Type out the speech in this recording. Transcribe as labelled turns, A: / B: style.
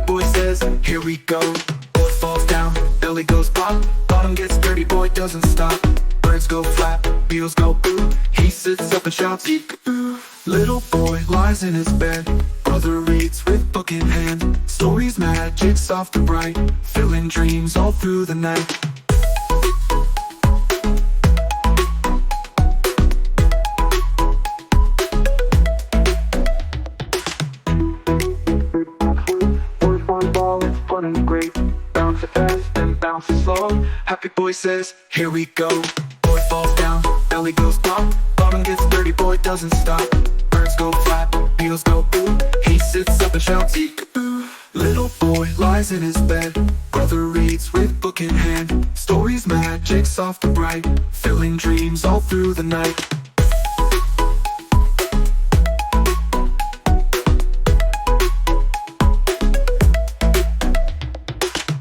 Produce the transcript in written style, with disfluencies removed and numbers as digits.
A: boy says, here we go. Boy falls down, belly goes pop. Bottom gets dirty, boy doesn't stop. Birds go flap, beetles go boo. He sits up and shouts, Peekaboo. Little boy lies in his bed. Brother reads with book in hand. Stories, magic, soft and bright, filling dreams all through the night. Fun and great, bounce it fast and bounce it slow. Happy boy says, here we go. Boy falls down, belly goes pop. Bottom gets dirty, boy doesn't stop. Birds go flap, beetles go boo. He sits up and shouts, Peekaboo. Little boy lies in his bed. Brother reads with book in hand. Stories, magic, soft and bright, filling dreams all through the night.